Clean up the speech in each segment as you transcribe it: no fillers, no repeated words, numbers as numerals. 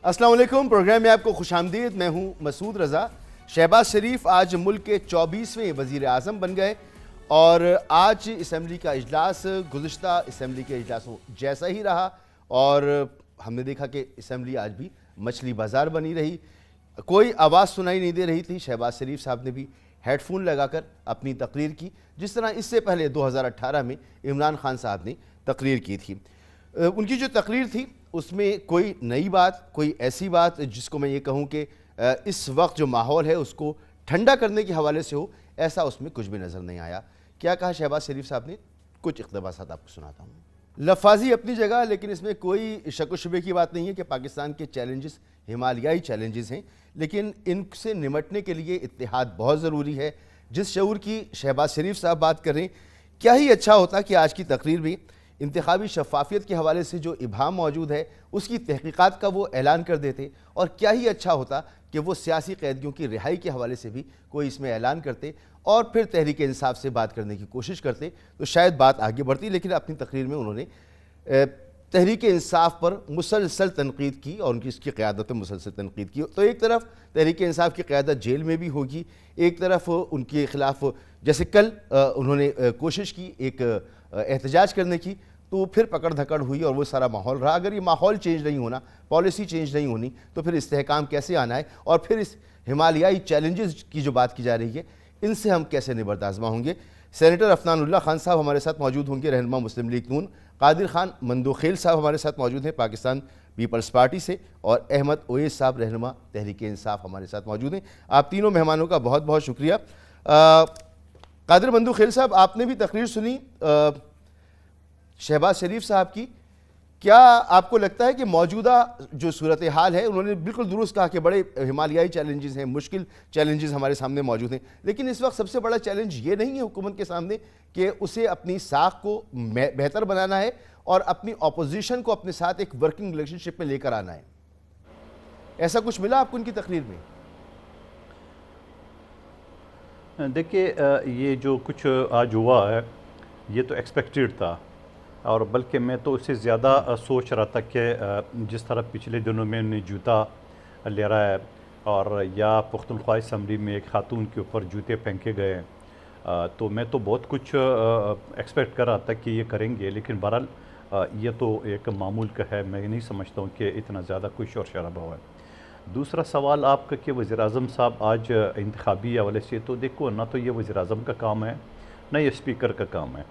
अस्सलाम वालेकुम। प्रोग्राम में आपको खुशामदीद। मैं हूं मसूद रज़ा। शहबाज शरीफ आज मुल्क के 24वें वज़ीर आज़म बन गए और आज असम्बली का इजलास गुज़िश्ता असम्बली के इजलासों जैसा ही रहा और हमने देखा कि असम्बली आज भी मछली बाज़ार बनी रही। कोई आवाज़ सुनाई नहीं दे रही थी। शहबाज शरीफ साहब ने भी हेडफोन लगाकर अपनी तकरीर की, जिस तरह इससे पहले 2018 में इमरान खान साहब ने तकरीर की थी। उनकी जो तकरीर थी उसमें कोई नई बात, कोई ऐसी बात जिसको मैं ये कहूँ कि इस वक्त जो माहौल है उसको ठंडा करने के हवाले से हो, ऐसा उसमें कुछ भी नज़र नहीं आया। क्या कहा शहबाज शरीफ साहब ने, कुछ इक़्तिबासात आपको सुनाता हूँ। लफाजी अपनी जगह, लेकिन इसमें कोई शक व शुबे की बात नहीं है कि पाकिस्तान के चैलेंजेस हिमालयाई चैलेंजेस हैं, लेकिन इनसे निमटने के लिए इत्तेहाद बहुत ज़रूरी है। जिस शऊर की शहबाज शरीफ साहब बात करें, क्या ही अच्छा होता कि आज की तकरीर में इंतखाबी शफाफियत के हवाले से जो इबाम मौजूद है उसकी तहकीकात का वो ऐलान कर देते, और क्या ही अच्छा होता कि वो सियासी कैदियों की रिहाई के हवाले से भी कोई इसमें ऐलान करते और फिर तहरीक इंसाफ से बात करने की कोशिश करते, तो शायद बात आगे बढ़ती। लेकिन अपनी तकरीर में उन्होंने तहरीक इंसाफ पर मुसलसल तनकीद की और उनकी इसकी क़यादत पर मुसलसल तनकीद की। तो एक तरफ तहरीक इंसाफ की क़यादत जेल में भी होगी, एक तरफ उनके ख़िलाफ़ जैसे कल उन्होंने कोशिश की एक एहतजाज करने की, तो फिर पकड़ धकड़ हुई और वो सारा माहौल रहा। अगर ये माहौल चेंज नहीं होना, पॉलिसी चेंज नहीं होनी, तो फिर इस्तेहकाम कैसे आना है और फिर इस हिमालयाई चैलेंजेस की जो बात की जा रही है इनसे हम कैसे निबर्द आज़मा होंगे। सेनेटर अफनानुल्लाह खान साहब हमारे साथ मौजूद होंगे, रहनुमा मुस्लिम लीग नून। कादिर खान मंदोखेल साहब हमारे साथ मौजूद हैं पाकिस्तान पीपल्स पार्टी से, और अहमद ओवैस साहब रहनुमा तहरीक इंसाफ हमारे साथ मौजूद हैं। आप तीनों मेहमानों का बहुत बहुत शुक्रिया। कादिर मंदोखेल साहब, आपने भी तकरीर सुनी शहबाज शरीफ साहब की। क्या आपको लगता है कि मौजूदा जो सूरत हाल है, उन्होंने बिल्कुल दुरुस्त कहा कि बड़े हिमालयाई चैलेंजेस हैं, मुश्किल चैलेंजेस हमारे सामने मौजूद हैं, लेकिन इस वक्त सबसे बड़ा चैलेंज ये नहीं है हुकूमत के सामने कि उसे अपनी साख को बेहतर बनाना है और अपनी अपोजिशन को अपने साथ एक वर्किंग रिलेशनशिप में लेकर आना है? ऐसा कुछ मिला आपको उनकी तकरीर में? देखिए, ये जो कुछ आज हुआ है ये तो एक्सपेक्टेड था, और बल्कि मैं तो उससे ज़्यादा सोच रहा था कि जिस तरह पिछले दिनों में उन्हें जूता ले रहा है और या पुख्तनख्वा असम्बली में एक खातून के ऊपर जूते फेंके गए, तो मैं तो बहुत कुछ एक्सपेक्ट कर रहा था कि ये करेंगे, लेकिन बहरहाल ये तो एक मामूल का है। मैं नहीं समझता हूँ कि इतना ज़्यादा कोई शोर शराबा हुआ है। दूसरा सवाल आपका कि वज़ीर-ए-आज़म साहब आज इंतखाबी हवाले से, तो देखो ना, तो ये वज़ीर-ए-आज़म का काम है ना ये स्पीकर का काम है,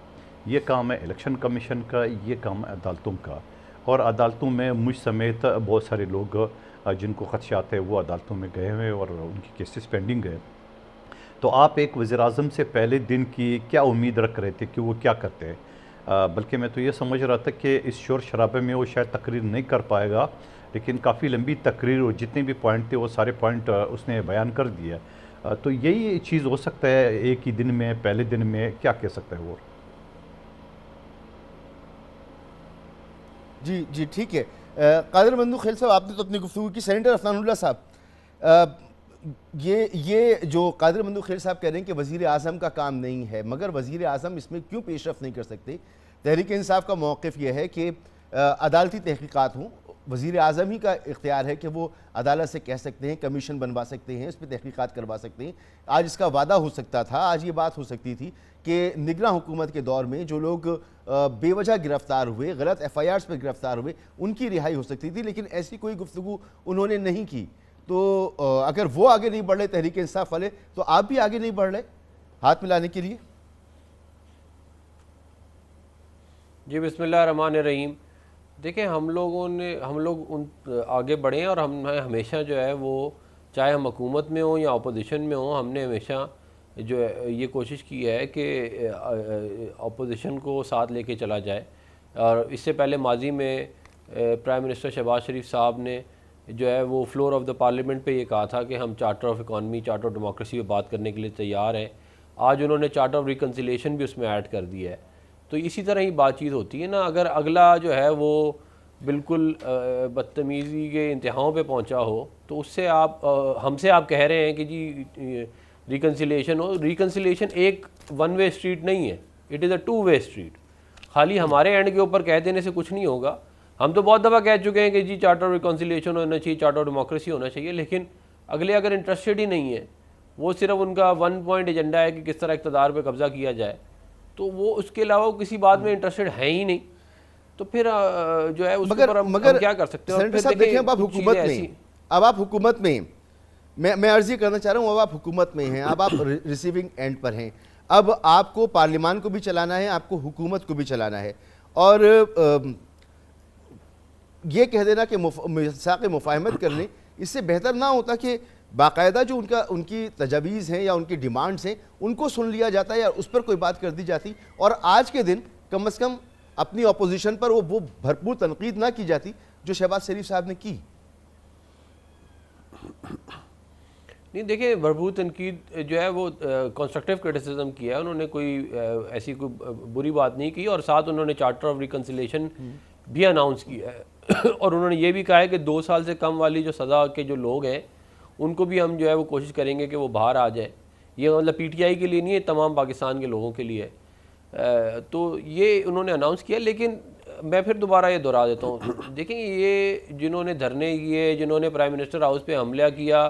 ये काम है इलेक्शन कमीशन का, ये काम है अदालतों का। और अदालतों में मुझ समेत बहुत सारे लोग जिनको खदशात है वो अदालतों में गए हुए और उनकी केसेस पेंडिंग है। तो आप एक वज़ीर-ए-आज़म से पहले दिन की क्या उम्मीद रख रहे थे कि वो क्या करते हैं? बल्कि मैं तो ये समझ रहा था कि इस शोर शराबे में वो शायद तकरीर नहीं कर पाएगा, लेकिन काफ़ी लंबी तकरीर और जितने भी पॉइंट थे वो सारे पॉइंट उसने बयान कर दिया। तो यही चीज़ हो सकता है एक ही दिन में, पहले दिन में, क्या कह सकता है वो? जी जी, ठीक है। कादिर मंदोखेल साहब, आपने तो अपनी गुफ्तगू की। सेनेटर अफनानुल्लाह साहब, ये जो कादिर मंदोखेल साहब कह रहे हैं कि वज़ीर आज़म का काम नहीं है, मगर वज़ीर आज़म इसमें क्यों पेशरफ नहीं कर सकते? तहरीक इंसाफ का मौक़िफ़ यह है कि अदालती तहक़ीक़ात हों, वज़ीर आज़म ही का इख्तियार है कि वो अदालत से कह सकते हैं, कमीशन बनवा सकते हैं, इस पर तहक़ीक़ात करवा सकते हैं। आज इसका वादा हो सकता था, आज ये बात हो सकती थी कि निगरान हुकूमत के दौर में जो लोग बेवजह गिरफ्तार हुए, गलत FIRs पर गिरफ्तार हुए, उनकी रिहाई हो सकती थी, लेकिन ऐसी कोई गुफ्तगू उन्होंने नहीं की। तो अगर वो आगे नहीं बढ़ रहे तहरीक इंसाफ वाले, तो आप भी आगे नहीं बढ़ रहे हाथ मिलाने के लिए? जी, बिस्मिल्लाहिर्रहमानिर्रहीम। देखिए, हम लोग उन आगे बढ़े और हम हमेशा जो है वो, चाहे हम हुकूमत में हों या अपोजिशन में हों, हमने हमेशा जो है ये कोशिश की है कि अपोजिशन को साथ लेके चला जाए। और इससे पहले माजी में प्राइम मिनिस्टर शहबाज शरीफ साहब ने जो है वो फ्लोर ऑफ द पार्लियामेंट पे ये कहा था कि हम charter of economy, charter of democracy पे बात करने के लिए तैयार हैं। आज उन्होंने चार्टर ऑफ रिकन्सिलिएशन भी उसमें ऐड कर दिया है। तो इसी तरह ही बातचीत होती है ना। अगर अगला जो है वो बिल्कुल बदतमीज़ी के इंतहाओं पे पहुंचा हो, तो उससे आप हमसे आप कह रहे हैं कि जी रिकन्सिलिएशन हो। रिकन्सिलिएशन एक वन वे स्ट्रीट नहीं है, it is a two way street. खाली हमारे एंड के ऊपर कह देने से कुछ नहीं होगा। हम तो बहुत दफ़ा कह चुके हैं कि जी चार्टर ऑफ रिकॉन्सिलिएशन होना चाहिए, चार्टर ऑफ डेमोक्रेसी होना चाहिए, लेकिन अगले अगर इंटरेस्टेड ही नहीं है, वो सिर्फ उनका वन पॉइंट एजेंडा है कि किस तरह इक़्तिदार पे कब्ज़ा किया जाए, तो वो उसके अलावा वो किसी बात में इंटरेस्टेड है ही नहीं, तो फिर जो है उसके ऊपर हम क्या कर सकते हैं। सेनेटर साहब देखिए, अब आप हुकूमत में, अब आप हुकूमत में, मैं अर्जी करना चाह रहा हूँ, अब आप हुकूमत में हैं, अब आप रिसीविंग एंड पर हैं, अब आपको पार्लियामान को भी चलाना है, आपको हुकूमत को भी चलाना है, और ये कह देना कि मिसाक़ मुफ़ाहमत कर लें, इससे बेहतर ना होता कि बाकायदा जो उनकी तजावीज़ हैं या उनकी डिमांड्स हैं उनको सुन लिया जाता है या उस पर कोई बात कर दी जाती, और आज के दिन कम अज़ कम अपनी अपोजिशन पर वो भरपूर तनकीद ना की जाती जो शहबाज शरीफ साहब ने की। नहीं देखिए, भरपूर तनकीद जो है वो कंस्ट्रक्टिव क्रिटिसिज्म किया है, उन्होंने कोई ऐसी कोई बुरी बात नहीं की, और साथ उन्होंने चार्टर ऑफ रिकन्सिलिएशन भी अनाउंस किया है और उन्होंने ये भी कहा है कि 2 साल से कम वाली जो सज़ा के जो लोग हैं उनको भी हम जो है वो कोशिश करेंगे कि वो बाहर आ जाए। ये मतलब पीटीआई के लिए नहीं है, तमाम पाकिस्तान के लोगों के लिए है। तो ये उन्होंने अनाउंस किया, लेकिन मैं फिर दोबारा ये दोहरा देता हूँ, देखेंगे ये जिन्होंने धरने किए, जिन्होंने प्राइम मिनिस्टर हाउस पे हमला किया,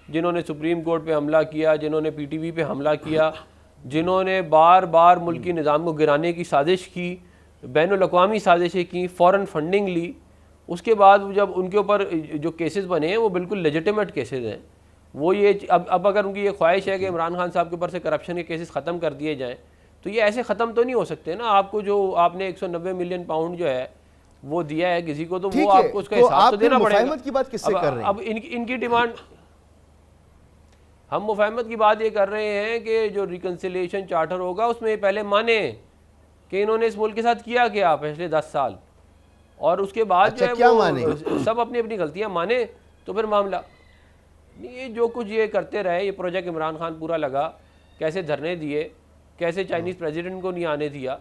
जिन्होंने सुप्रीम कोर्ट पे हमला किया, जिन्होंने पीटीवी पे हमला किया, जिन्होंने बार बार मुल्की निज़ाम को गिराने की साजिश की, बैनुल-अक़वामी साजिशें की, फ़ौरन फंडिंग ली, उसके बाद जब उनके ऊपर जो केसेस बने हैं वो बिल्कुल लेजिटिमेट केसेस हैं। वो ये अब अगर उनकी ये ख्वाहिश है कि इमरान खान साहब के ऊपर से करप्शन के केसेस ख़त्म कर दिए जाएँ, तो ये ऐसे ख़त्म तो नहीं हो सकते ना। आपको जो आपने 190 मिलियन पाउंड जो है वो दिया है किसी को, तो वो आपको उसका हिसाब तो देना पड़ेगा। की बात किससे कर रहे हैं? अब इनकी डिमांड, हम मुफाहमत की बात ये कर रहे हैं कि जो रिकन्सिलिएशन चार्टर होगा उसमें पहले माने कि इन्होंने इस मुल्क के साथ किया क्या पिछले 10 साल, और उसके बाद अच्छा, जो है वो सब अपनी अपनी गलतियां माने, तो फिर मामला ये जो कुछ ये करते रहे, ये प्रोजेक्ट इमरान खान पूरा लगा, कैसे धरने दिए, कैसे चाइनीज़ प्रेसिडेंट को नहीं आने दिया,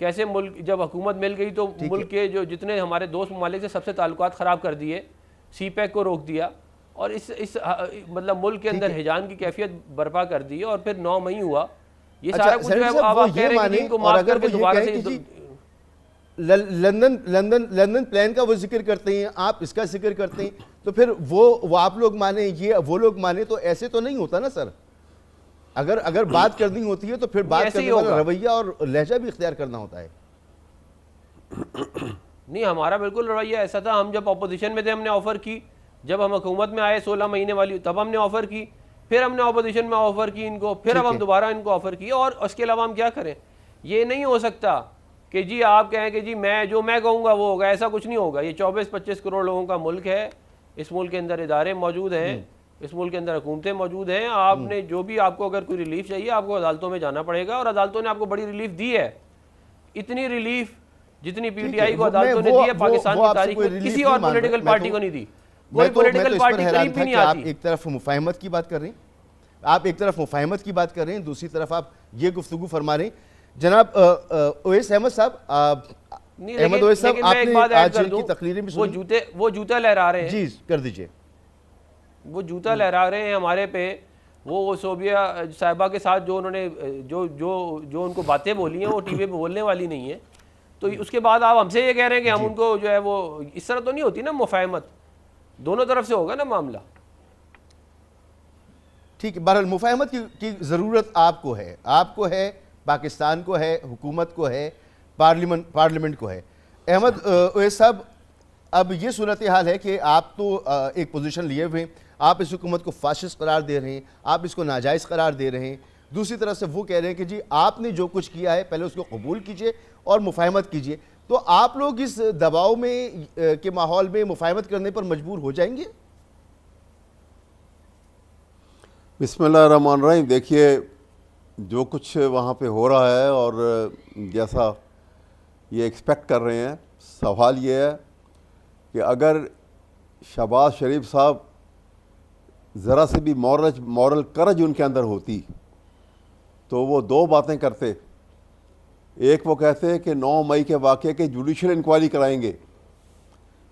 कैसे मुल्क जब हुकूमत मिल गई तो मुल्क के जो जितने हमारे दोस्त ममालिक से सबसे ताल्लुकात ख़राब कर दिए, CPEC को रोक दिया, और इस मतलब मुल्क के अंदर हिजान की कैफियत बर्पा कर दी, और फिर 9 मई हुआ। ये सारा कुछ है, आप कह रहे हैं कि इनको माफ करके दोबारा से लंदन प्लान का वो जिक्र करते हैं, आप इसका जिक्र करते हैं, तो फिर वो आप लोग माने, ये वो लोग माने, तो ऐसे तो नहीं होता ना सर। अगर बात करनी होती है तो फिर बात करने वाला रवैया और लहजा भी इख्तियार करना होता है। नहीं, हमारा बिल्कुल रवैया ऐसा था। हम जब अपोजिशन में थे हमने ऑफर की, जब हम हुकूमत में आए 16 महीने वाली तब हमने ऑफर की, फिर हमने अपोजिशन में ऑफर की इनको, फिर अब हम दोबारा इनको ऑफर की, और उसके अलावा हम क्या करें? ये नहीं हो सकता कि जी आप कहें कि जी जो मैं कहूँगा वो होगा, ऐसा कुछ नहीं होगा। ये 24-25 करोड़ लोगों का मुल्क है, इस मुल्क के अंदर इदारे मौजूद हैं, इस मुल्क के अंदर हुकूमतें मौजूद हैं। आपने जो भी आपको अगर कोई रिलीफ चाहिए आपको अदालतों में जाना पड़ेगा, और अदालतों ने आपको बड़ी रिलीफ दी है। इतनी रिलीफ जितनी पीटीआई को अदालतों ने दी है पाकिस्तान की तारीख में किसी और पॉलिटिकल पार्टी को नहीं दी। कोई पॉलिटिकल पार्टी करीब भी नहीं आती। एक तरफ मुफाहमत की बात कर रहे हैं, आप एक तरफ मुफाहमत की बात कर रहे हैं, दूसरी तरफ आप ये गुफ्तगू फरमा रहे हैं। जनाब ओवैस अहमद साहब, अहमद ओवैस साहब, आपने आज की तकरीरें भी सुनी, वो जूता लहरा रहे हैं। जी कर दीजिए। वो जूता लहरा रहे हैं हमारे पे, वो सोबिया साहिबा के साथ जो उन्होंने जो उनको बातें बोली हैं वो टीवी पे बोलने वाली नहीं है। तो उसके बाद आप हमसे ये कह रहे हैं कि हम उनको जो है वो, इस तरह तो नहीं होती ना मुफाहमत, दोनों तरफ से होगा ना मामला। ठीक है, बहरहाल मुफाहमत की ज़रूरत आपको है, पाकिस्तान को है, हुकूमत को है, पार्लियामेंट को है। अहमद ओवैस साहब, अब ये सूरत हाल है कि आप तो एक पोजीशन लिए हुए हैं, आप इस हुकूमत को फाशिस्ट करार दे रहे हैं, आप इसको नाजायज़ करार दे रहे हैं, दूसरी तरफ से वो कह रहे हैं कि जी आपने जो कुछ किया है पहले उसको कबूल कीजिए और मुफाहमत कीजिए। तो आप लोग इस दबाव में के माहौल में मुफाहमत करने पर मजबूर हो जाएंगे? बिस्मिल्लाहिर्रहमानिर्रहीम। देखिए, जो कुछ वहाँ पे हो रहा है और जैसा ये एक्सपेक्ट कर रहे हैं, सवाल ये है कि अगर शहबाज शरीफ साहब ज़रा से भी मॉरल करज उनके अंदर होती तो वो 2 बातें करते। एक, वो कहते हैं कि 9 मई के वाक़े की जुडिशल इंक्वायरी कराएंगे।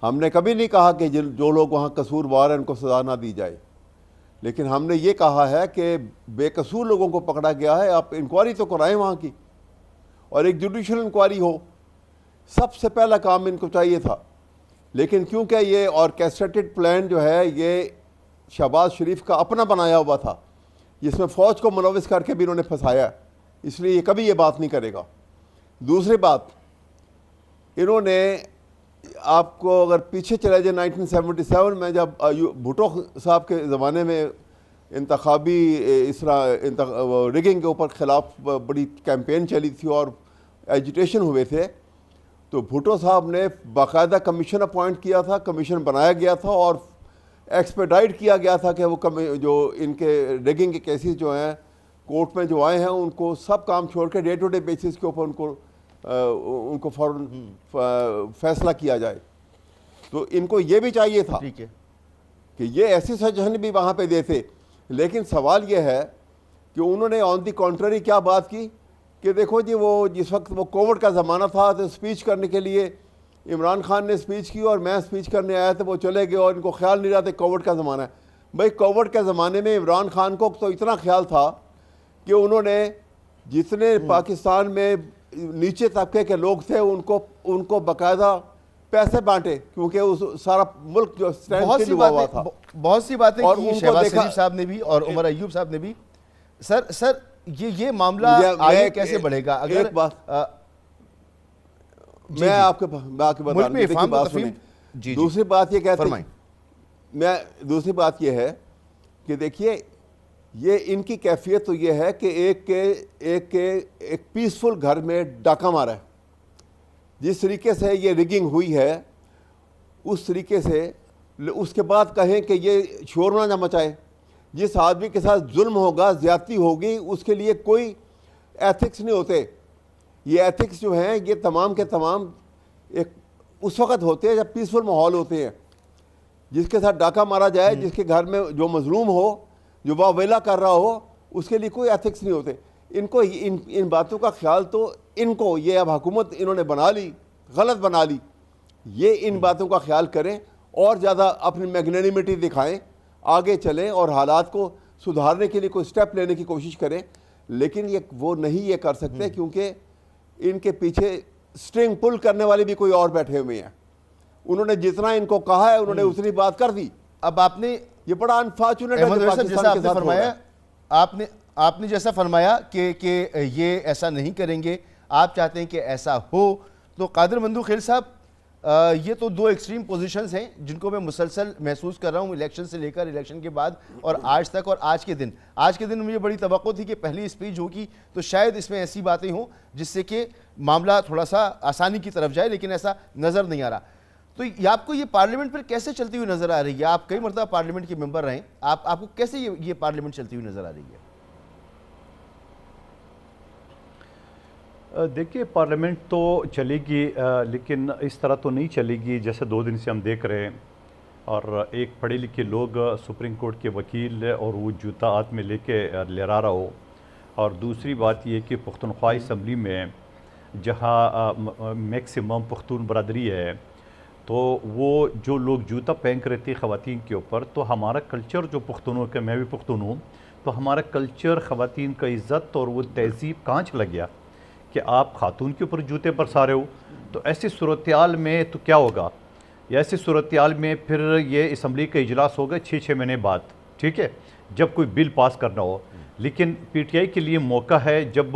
हमने कभी नहीं कहा कि जो लोग वहाँ कसूरवार हैं उनको सज़ा ना दी जाए, लेकिन हमने ये कहा है कि बेकसूर लोगों को पकड़ा गया है, आप इंक्वायरी तो कराएं वहाँ की, और एक जुडिशल इंक्वायरी हो। सबसे पहला काम इनको चाहिए था लेकिन क्योंकि ये ऑर्केस्ट्रेटेड प्लान जो है ये शहबाज शरीफ का अपना बनाया हुआ था, जिसमें फ़ौज को मुलविस करके भी इन्होंने फंसाया, इसलिए ये कभी ये बात नहीं करेगा। दूसरी बात, इन्होंने आपको अगर पीछे चले जाए 1977 में, जब भुट्टो साहब के ज़माने में इंतखाबी रिगिंग के ऊपर ख़िलाफ़ बड़ी कैंपेन चली थी और एजिटेशन हुए थे, तो भुट्टो साहब ने बाकायदा कमीशन अपॉइंट किया था, कमीशन बनाया गया था और एक्सपेडाइट किया गया था कि वो जो इनके रिगिंग के केसेस जो हैं कोर्ट में जो आए हैं उनको सब काम छोड़ के डे टू डे बेसिस के ऊपर उनको फ़ौरन फैसला किया जाए। तो इनको ये भी चाहिए था ठीक है कि ये ऐसी सजेशन भी वहाँ पे देते, लेकिन सवाल ये है कि उन्होंने ऑन दी कॉन्ट्ररी क्या बात की कि देखो जी, वो जिस वक्त वो कोविड का ज़माना था तो स्पीच करने के लिए इमरान खान ने स्पीच की और मैं स्पीच करने आया तो वो चले गए और इनको ख्याल नहीं रहा था कोविड का ज़माना है। भाई कोविड के ज़माने में इमरान खान को तो इतना ख्याल था कि उन्होंने जितने पाकिस्तान में नीचे तबके के लोग थे उनको बाकायदा पैसे बांटे, क्योंकि उस सारा मुल्क जो स्टैंड हुआ था। बहुत सी बातें और की उनको शहबाज देखा- शरीफ साहब ने भी और उमर अय्यूब साहब ने भी। सर ये मामला आगे कैसे बढ़ेगा अगर एक बात मैं आपके बता मुल्क में इफ़हाम बात व तफ़हीम- सुने। जी, दूसरी बात ये कहते फरमाएं। दूसरी बात ये है कि देखिए, ये इनकी कैफियत तो ये है कि एक पीसफुल घर में डाका मारा है। जिस तरीके से ये रिगिंग हुई है उस तरीके से उसके बाद कहें कि ये शोर ना मचाए। जिस आदमी के साथ जुल्म होगा, ज़्यादती होगी, उसके लिए कोई एथिक्स नहीं होते। ये एथिक्स जो हैं ये तमाम के तमाम एक उस वक़्त होते हैं जब पीसफुल माहौल होते हैं। जिसके साथ डाका मारा जाए, जिसके घर में जो मजलूम हो, जो वावेला कर रहा हो, उसके लिए कोई एथिक्स नहीं होते। इनको इन बातों का ख्याल तो इनको ये अब हुकूमत इन्होंने बना ली, गलत बना ली। ये इन बातों का ख्याल करें और ज़्यादा अपनी मैग्नेनिमिटी दिखाएं, आगे चलें और हालात को सुधारने के लिए कोई स्टेप लेने की कोशिश करें। लेकिन ये वो नहीं ये कर सकते क्योंकि इनके पीछे स्ट्रिंग पुल करने वाले भी कोई और बैठे हुए हैं। उन्होंने जितना इनको कहा है उन्होंने उतनी बात कर दी। अब आपने ये बड़ा अनफॉर्चुनेट है अहमद जो रजा साहब, जैसा पाकिस्तान के आपने साथ हो रहा फरमाया, है। आपने जैसा फरमाया कि ये ऐसा नहीं करेंगे, आप चाहते हैं कि ऐसा हो, तो कादिर मंदू खेल साहब, ये तो दो एक्सट्रीम पोजीशंस हैं जिनको मैं मुसलसल महसूस कर रहा हूँ इलेक्शन से लेकर इलेक्शन के बाद और आज तक। और आज के दिन मुझे बड़ी तवक्को थी कि पहली स्पीच होगी तो शायद इसमें ऐसी बातें हों जिससे कि मामला थोड़ा सा आसानी की तरफ जाए, लेकिन ऐसा नज़र नहीं आ रहा। तो ये आपको ये पार्लियामेंट फिर कैसे चलती हुई नज़र आ रही है? आप कई मरतबा पार्लियामेंट के मेंबर रहे, आपको कैसे ये पार्लियामेंट चलती हुई नज़र आ रही है? देखिए, पार्लियामेंट तो चलेगी, लेकिन इस तरह तो नहीं चलेगी जैसे 2 दिन से हम देख रहे हैं। और एक पढ़े लिखे लोग सुप्रीम कोर्ट के वकील और वो जूता हाथ में लेके लहरा रहा हो। और दूसरी बात ये कि पुख्तनख्वा असम्बली में जहाँ मैक्सिमम पुख्तून बरदरी है, तो वो जो लोग जूता पहन कर रहती है ख़वातीन के ऊपर, तो हमारा कल्चर जो पुख्तूनों का, मैं भी पुख्तून हूँ, तो हमारा कल्चर ख़वातीन का इज़्ज़त और वो तहज़ीब कहाँ चला गया कि आप खातून के ऊपर जूते बरसा रहे हो? तो ऐसी सूरत-ए-हाल में तो क्या होगा? ऐसी सूरत-ए-हाल में फिर ये असम्बली का इजलास होगा 6-6 महीने बाद, ठीक है, जब कोई बिल पास करना हो। लेकिन पीटीआई के लिए मौका है। जब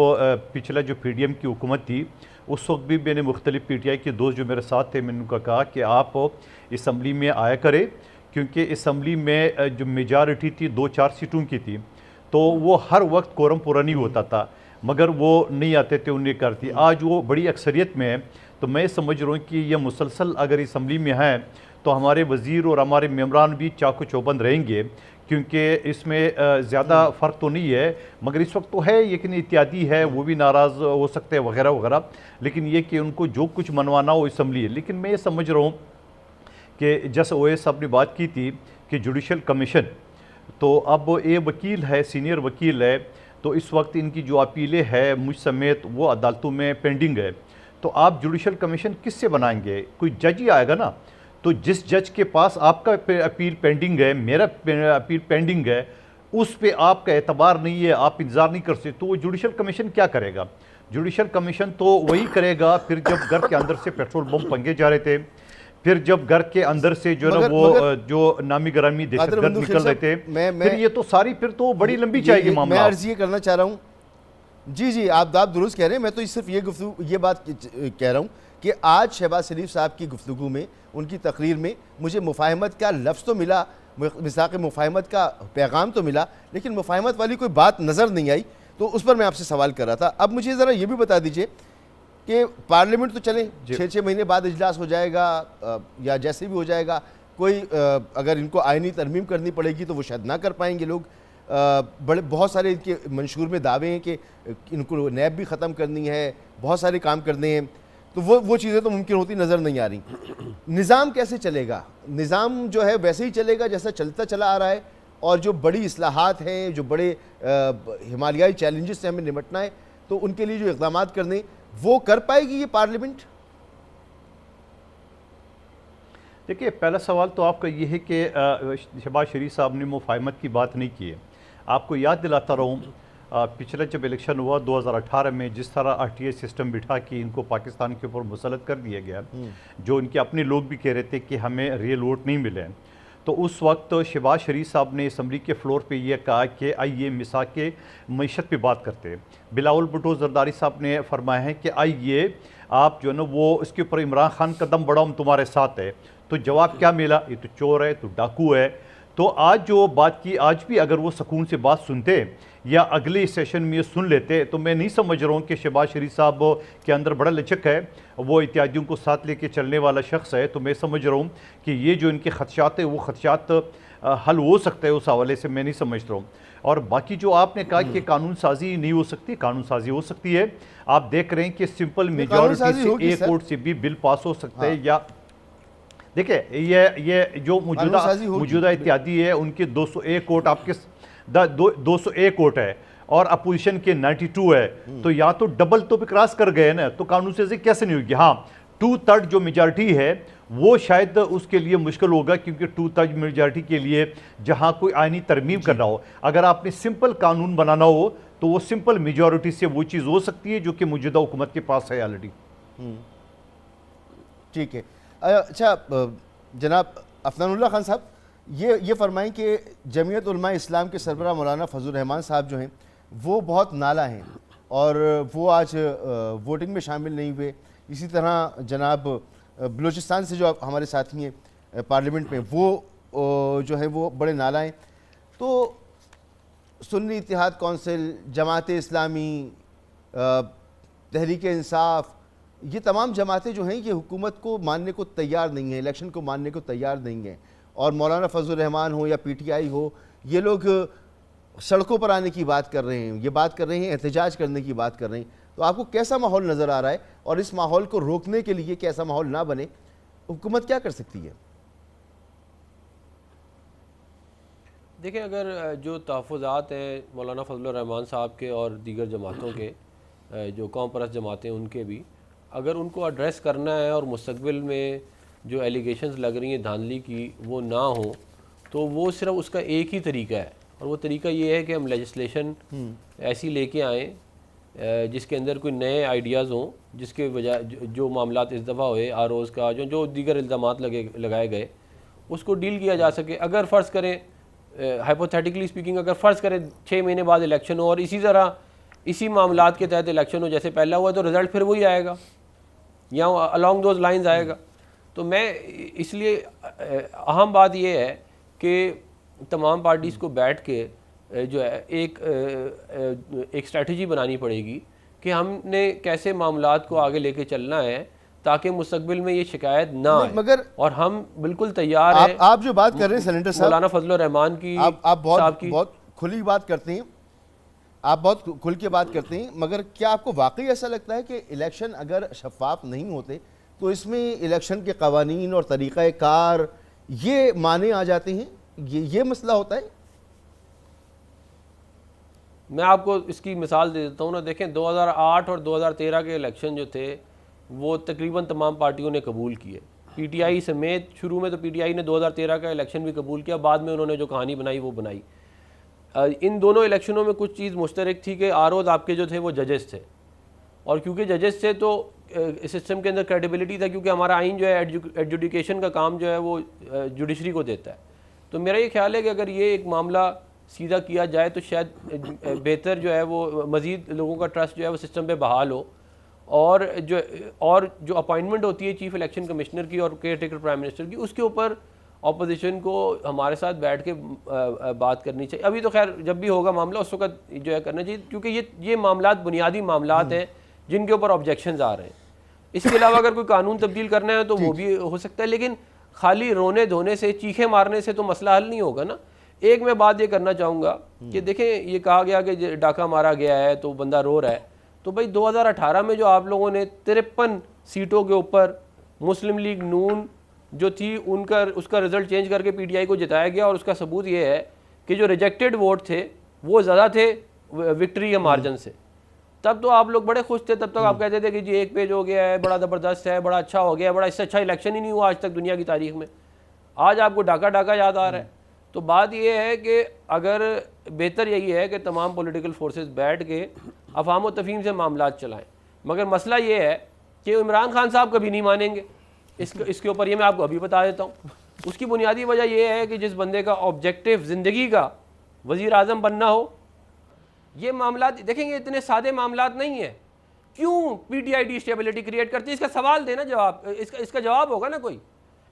पिछला जो पीडीएम की हुकूमत थी उस वक्त भी मैंने मुख्तलिफ पीटीआई के दोस्त जो मेरे साथ थे, मैंने उनका कहा कि आप असम्बली में आया करें, क्योंकि असम्बली में जो मेजॉरिटी थी 2-4 सीटों की थी, तो वो हर वक्त कोरम पूरा नहीं होता था, मगर वो नहीं आते थे, उन्हें करती। आज वो बड़ी अक्सरियत में है। तो मैं समझ रहा हूँ कि यह मुसलसल अगर असम्बली में है तो हमारे वज़ीर और हमारे मेम्बरान भी चाकू चौबंद रहेंगे, क्योंकि इसमें ज़्यादा फ़र्क तो नहीं है, मगर इस वक्त तो है, लेकिन इत्यादी है, वो भी नाराज़ हो सकते हैं वगैरह वगैरह। लेकिन ये कि उनको जो कुछ मनवाना हो असम्बली है। लेकिन मैं ये समझ रहा हूँ कि जैसे ओएस साहब ने बात की थी कि जुडिशल कमीशन, तो अब ये वकील है, सीनियर वकील है, तो इस वक्त इनकी जो अपीलें है मुझ समेत वो अदालतों में पेंडिंग है। तो आप जुडिशल कमीशन किससे बनाएंगे? कोई जज ही आएगा ना। तो जिस जज के पास आपका अपील पेंडिंग है, मेरा अपील पेंडिंग है, उस पे आपका एतबार नहीं है, आप इंतज़ार नहीं कर सकते, तो वो जुडिशल कमीशन क्या करेगा? जुडिशल कमीशन तो वही करेगा फिर जब घर के अंदर से पेट्रोल बम पंगे जा रहे थे, फिर जब घर के अंदर से जो ना वो जो नामी ग्रामी दहशतगर्द निकल रहे थे, फिर ये तो सारी फिर तो बड़ी लंबी जाएगी मामला। मैं अर्ज ये करना चाह रहा हूँ, जी जी आप दुरुस्त कह रहे हैं, मैं तो सिर्फ ये बात कह रहा हूँ कि आज शहबाज शरीफ साहब की गुफ्तगू में, उनकी तकरीर में मुझे मुफाहमत का लफ्ज़ तो मिला, मिसाक़ मुफाहमत का पैगाम तो मिला, लेकिन मुफाहमत वाली कोई बात नज़र नहीं आई। तो उस पर मैं आपसे सवाल कर रहा था। अब मुझे ज़रा ये भी बता दीजिए कि पार्लियामेंट तो चले 6-6 महीने बाद इजलास हो जाएगा या जैसे भी हो जाएगा, कोई अगर इनको आइनी तरमीम करनी पड़ेगी तो वो शायद ना कर पाएंगे लोग। बहुत सारे इनके मंशूर में दावे हैं कि इनको नैब भी ख़त्म करनी है, बहुत सारे काम करने हैं, तो वो चीज़ें तो मुमकिन होती नज़र नहीं आ रही। निज़ाम कैसे चलेगा? निज़ाम जो है वैसे ही चलेगा जैसा चलता चला आ रहा है, और जो बड़ी इस्लाहात हैं, जो बड़े हिमालयाई चैलेंजेस से हमें निपटना है, तो उनके लिए जो इक़दाम करने वो कर पाएगी ये पार्लियामेंट? देखिए, पहला सवाल तो आपका ये है कि शहबाज शरीफ साहब ने मुफाहमत की बात नहीं की है। आपको याद दिलाता रहूँ, पिछला जब इलेक्शन हुआ 2018 में, जिस तरह RTA सिस्टम बिठा के इनको पाकिस्तान के ऊपर मुसलत कर दिया गया, जो इनके अपने लोग भी कह रहे थे कि हमें रियल वोट नहीं मिले, तो उस वक्त शहबाज शरीफ साहब ने असम्बली के फ्लोर पे ये कहा कि आइए मिसाक मईशत पे बात करते हैं। बिलावल भुट्टो जरदारी साहब ने फरमाया है कि आइए आप जो है ना वो इसके ऊपर इमरान खान कदम बढ़ाओ, हम तुम्हारे साथ है। तो जवाब क्या मिला? ये तो चोर है, तो डाकू है। तो आज जो बात की, आज भी अगर वो सुकून से बात सुनते या अगले सेशन में सुन लेते, तो मैं नहीं समझ रहा हूँ कि शहबाज शरीफ साहब के अंदर बड़ा लचक है, वो इत्यादियों को साथ लेके चलने वाला शख्स है। तो मैं समझ रहा हूँ कि ये जो इनके खदशात है वो खदशात हल हो सकता है, उस हवाले से मैं नहीं समझ रहा हूँ। और बाकी जो आपने कहा कि कानून साजी नहीं हो सकती, कानून साजी हो सकती है। आप देख रहे हैं कि सिंपल मेजॉरिटी से एक वोट से भी बिल पास हो सकता है। या देखिए, ये जो मौजूदा इत्यादि है, उनके 201 वोट, आपके 201 वोट है और अपोजिशन के 92 है, तो या तो डबल तो भी क्रॉस कर गए ना, तो कानून से कैसे नहीं होगी? हाँ, 2/3 जो मेजॉरिटी है वो शायद उसके लिए मुश्किल होगा, क्योंकि 2/3 मेजॉरिटी के लिए जहां कोई आईनी तरमीम करना हो, अगर आपने सिंपल कानून बनाना हो तो वो सिंपल मेजॉरिटी से वो चीज़ हो सकती है जो कि मौजूदा हुकूमत के पास है ऑलरेडी। ठीक है। अच्छा जनाब अफनानुल्लाह खान साहब, ये फरमाएं कि जमीयत उलमा इस्लाम के सरबराह मौलाना फजल रहमान साहब जो हैं वो बहुत नाला हैं और वो आज वोटिंग में शामिल नहीं हुए। इसी तरह जनाब बलूचिस्तान से जो हमारे साथी हैं पार्लियामेंट में, वो जो है वो बड़े नाला हैं। तो सुन्नी इत्तेहाद कौंसिल, जमात इस्लामी, तहरीक इंसाफ, ये तमाम जमातें जो हैं ये हुकूमत को मानने को तैयार नहीं हैं, इलेक्शन को मानने को तैयार नहीं हैं। और मौलाना फजल रहमान हो या PTI हो, ये लोग सड़कों पर आने की बात कर रहे हैं, ये बात कर रहे हैं, एहतजाज करने की बात कर रहे हैं। तो आपको कैसा माहौल नज़र आ रहा है, और इस माहौल को रोकने के लिए, कैसा माहौल ना बने, हुकूमत क्या कर सकती है? देखिए, अगर जो तहफ़्फ़ुज़ात हैं मौलाना फजल रहमान साहब के और दीगर जमातों के, जो कौम परस्त जमातें उनके भी, अगर उनको एड्रेस करना है और मुस्तक़बिल में जो एलिगेशंस लग रही हैं धांधली की वो ना हो, तो वो सिर्फ उसका एक ही तरीका है, और वो तरीका ये है कि हम लेजिस्लेशन ऐसी लेके आएँ जिसके अंदर कोई नए आइडियाज़ हों, जिसके बजाय जो मामलात इस दफ़ा हुए ROs का, जो दीगर इल्ज़ामात लगाए गए, उसको डील किया जा सके। अगर फ़र्ज़ करें, हाइपोथेटिकली स्पीकिंग, अगर फ़र्ज़ करें 6 महीने बाद इलेक्शन हो और इसी तरह इसी मामलात के तहत इलेक्शन हो जैसे पहला हुआ, तो रिज़ल्ट फिर वही आएगा या अलॉन्ग दोज लाइंस आएगा। तो मैं इसलिए अहम बात यह है कि तमाम पार्टीज़ को बैठ के जो है एक स्ट्रेटजी बनानी पड़ेगी कि हमने कैसे मामलात को आगे लेके चलना है ताकि मुस्तकबिल में ये शिकायत ना आए। मगर और हम बिल्कुल तैयार हैं। आप जो बात कर रहे हैं सेनेटर साहब, मौलाना फजल रहमान की, आप बहुत खुली बात करते हैं, आप बहुत खुल के बात करते हैं, मगर क्या आपको वाकई ऐसा लगता है कि इलेक्शन अगर शफाफ नहीं होते तो इसमें इलेक्शन के कवानीन और तरीक़ाकार ये माने आ जाते हैं? ये मसला होता है? मैं आपको इसकी मिसाल दे देता हूँ ना। देखें, 2008 और 2013 के इलेक्शन जो थे वो तकरीबन तमाम पार्टियों ने कबूल किए, PTI समेत। शुरू में तो PTI ने 2013 का इलेक्शन भी कबूल किया, बाद में उन्होंने जो कहानी बनाई वो बनाई। इन दोनों इलेक्शनों में कुछ चीज़ मुश्तरक थी कि ROs आपके जो थे वो जजेस थे, और क्योंकि जजेस से तो सिस्टम के अंदर क्रेडिबिलिटी था, क्योंकि हमारा आइन जो है एडजुडिकेशन का काम जो है वो जुडिशरी को देता है। तो मेरा ये ख्याल है कि अगर ये एक मामला सीधा किया जाए तो शायद बेहतर जो है वो मज़ीद लोगों का ट्रस्ट जो है वो सिस्टम पे बहाल हो। और जो अपॉइंटमेंट होती है चीफ इलेक्शन कमिश्नर की और केयर टेकर प्राइम मिनिस्टर की, उसके ऊपर अपोजिशन को हमारे साथ बैठ के बात करनी चाहिए। अभी तो खैर जब भी होगा मामला उस वक्त जो है करना चाहिए, क्योंकि ये मामला बुनियादी मामला हैं जिनके ऊपर ऑब्जेक्शंस आ रहे हैं। इसके अलावा अगर कोई कानून तब्दील करना है तो वो भी हो सकता है, लेकिन खाली रोने धोने से, चीखे मारने से तो मसला हल नहीं होगा ना। एक मैं बात ये करना चाहूँगा कि देखें, ये कहा गया कि डाका मारा गया है तो बंदा रो रहा है, तो भाई 2018 में जो आप लोगों ने 53 सीटों के ऊपर मुस्लिम लीग नून जो थी उसका रिजल्ट चेंज करके पीटीआई को जिताया गया, और उसका सबूत ये है कि जो रिजेक्टेड वोट थे वो ज़्यादा थे विक्ट्री के मार्जिन से। तब तो आप लोग बड़े खुश थे, तब तक आप कहते थे कि जी 1 पेज हो गया है, बड़ा ज़बरदस्त है, बड़ा अच्छा हो गया, बड़ा इससे अच्छा इलेक्शन ही नहीं हुआ आज तक दुनिया की तारीख में। आज आपको डाका याद आ रहा है। तो बात यह है कि अगर बेहतर यही है कि तमाम पॉलिटिकल फोर्सेस बैठ के अफाम व तफहीम से मामलात चलाएं, मगर मसला ये है कि इमरान खान साहब कभी नहीं मानेंगे इसके ऊपर। ये मैं आपको अभी बता देता हूँ। उसकी बुनियादी वजह यह है कि जिस बंदे का ऑब्जेक्टिव ज़िंदगी का वज़ीर आज़म बनना हो, ये मामलात देखेंगे इतने सादे मामलात नहीं है। क्यों पीटीआई डिस्टेबिलिटी क्रिएट करती है, इसका सवाल देना जवाब, इसका जवाब होगा ना कोई।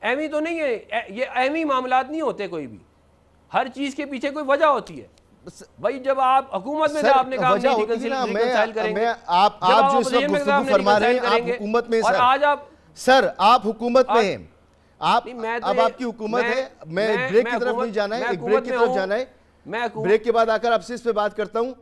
एमी तो नहीं है ये, एमी मामलात नहीं होते कोई भी, हर चीज़ के पीछे कोई वजह होती है। भाई जब आप हुकूमत में थे आपने कहा नहीं रिकंसाइल करेंगे, आप जो इस वक्त गुफ्तगू फरमा रहे हैं आप हुकूमत में, और आज आप हुकूमत में हैं, अब आपकी हुकूमत है। मैं ब्रेक की तरफ नहीं जाना है, एक ब्रेक की तरफ जाना है, मैं ब्रेक के बाद आकर आपसे इस पे बात करता हूं।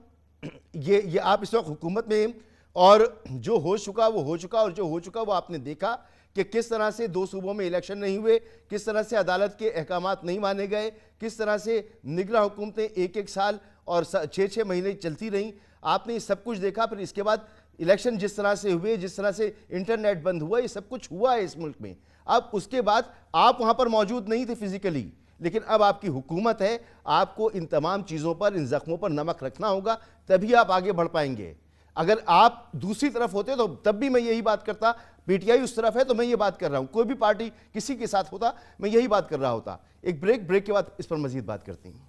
ये आप इस वक्त हुकूमत में हैं, और जो हो चुका वो हो चुका, और जो हो चुका वो आपने देखा कि किस तरह से 2 सूबों में इलेक्शन नहीं हुए, किस तरह से अदालत के अहकामात नहीं माने गए, किस तरह से निगरान हुकूमतें 1-1 साल और 6-6 महीने चलती रहीं। आपने ये सब कुछ देखा। फिर इसके बाद इलेक्शन जिस तरह से हुए, जिस तरह से इंटरनेट बंद हुआ, ये सब कुछ हुआ है इस मुल्क में। अब उसके बाद आप वहाँ पर मौजूद नहीं थे फिजिकली, लेकिन अब आपकी हुकूमत है, आपको इन तमाम चीज़ों पर, इन जख्मों पर नमक रखना होगा, तभी आप आगे बढ़ पाएंगे। अगर आप दूसरी तरफ होते तो तब भी मैं यही बात करता। पीटीआई उस तरफ है तो मैं ये बात कर रहा हूं, कोई भी पार्टी किसी के साथ होता मैं यही बात कर रहा होता। एक ब्रेक के बाद इस पर मजीद बात करते हैं।